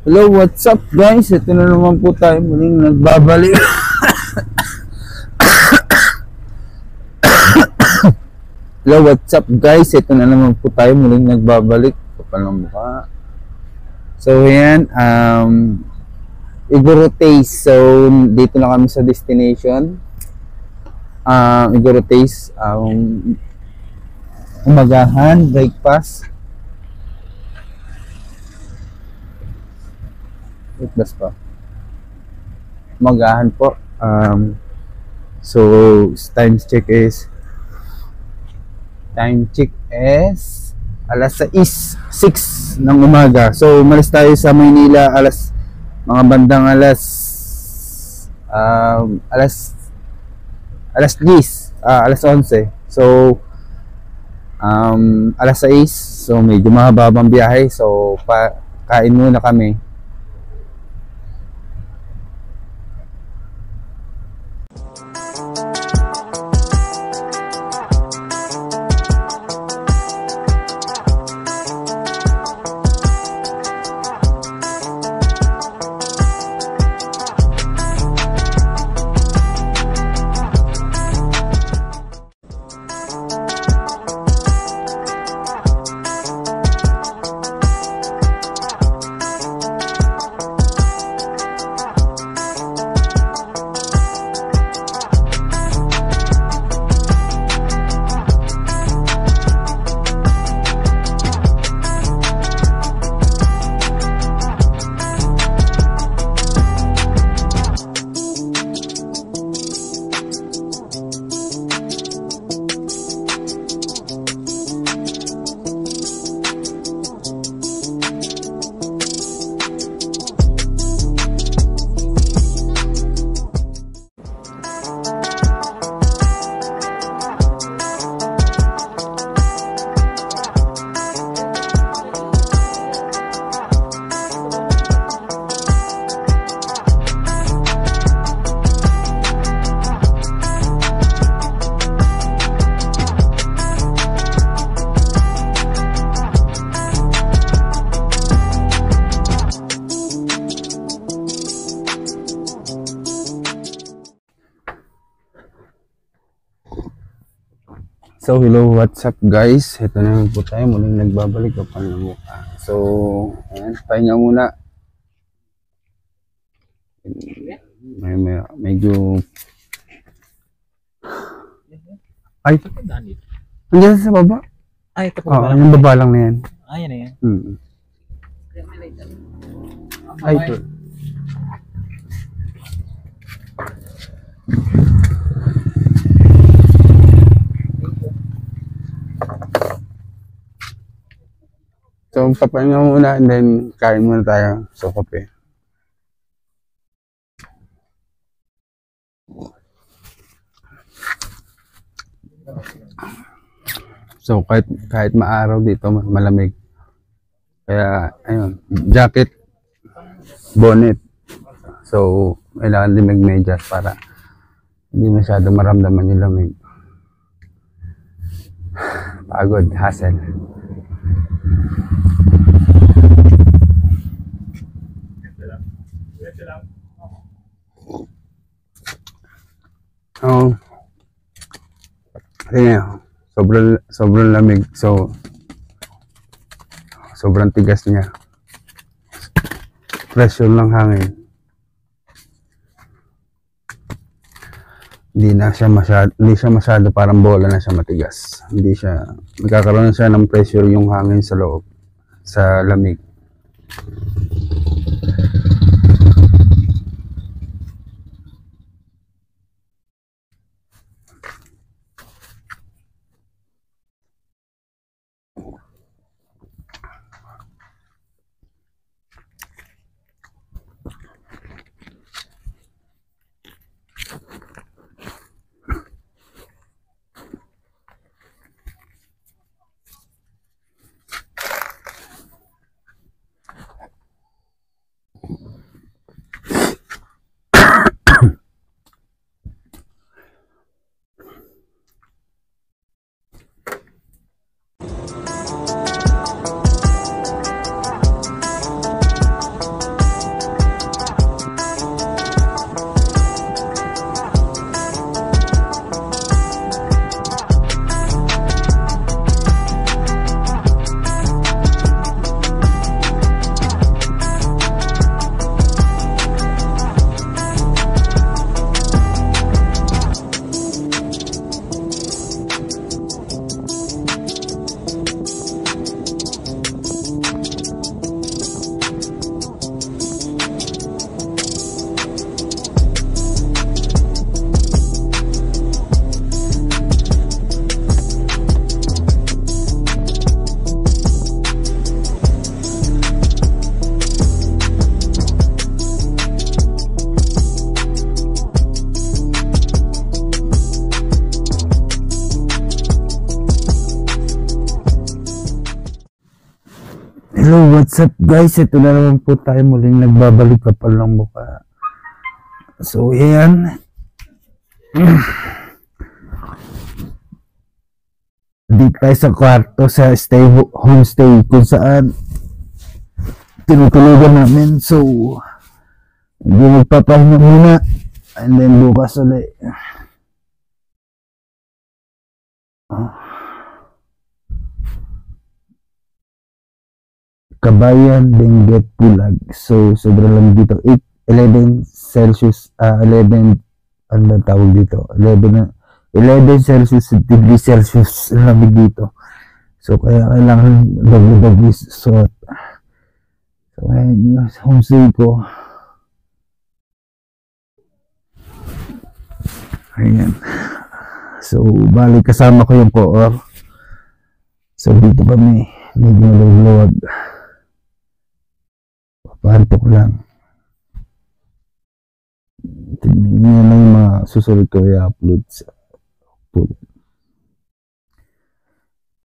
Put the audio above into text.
Hello, what's up guys? Ito na naman po tayo muling nagbabalik. Hello, what's up guys? Ito na naman po tayo muling nagbabalik. Kapal ng mukha. So yan, Igoro Taste. So dito na kami sa destination. Igoro Taste, umagahan, breakfast. Breakfast pa. Umagahan po. So time check is alas 6 ng umaga. So umalis tayo sa Maynila mga bandang alas 11. So alas 6. So medyo mahabang biyahe. So kain muna kami. So hello, what's up guys? Ito na naman po tayo muling nagbabalik kapal ng mukha. So ayan, pahinga muna. Medyo ay, nandiyan sa baba. Ay, ito po. Yung baba lang na yan. Ayan na yan. Ay, ito. So, papahinga muna and then kain muna tayo sa kape. So, kahit maaraw dito, malamig. Kaya, ayun, jacket, bonnet. So, kailangan din magmedyas para hindi masyado maramdaman yung lamig. Pagod, hassle. Sobrang lamig. So sobrang tigas niya. Pressure ng hangin. Hindi siya masyado parang bola na siya matigas. Magkakaroon siya ng pressure yung hangin sa loob, sa lamig. What's up guys? Ito na naman po tayo muling nagbabalik kapal ng mukha. So yan. Dito tayo sa kwarto sa homestay kung saan tinutulugan namin. So hindi magpapahinga muna and then bukas ulit. Kabayan, Benguet, Pulag. So, sobrang lang dito. 11 Celsius, 11, ano na tawag dito? 11 Celsius, degree Celsius ang lamig dito. So, kaya kailangan double suot. So, ayan yung homestay ko. Ayan. So, balik kasama ko yung koor. So, dito kami. Medyo maluwag. Paantok lang. Tignan nyo lang yung mga susunod ko i-upload sa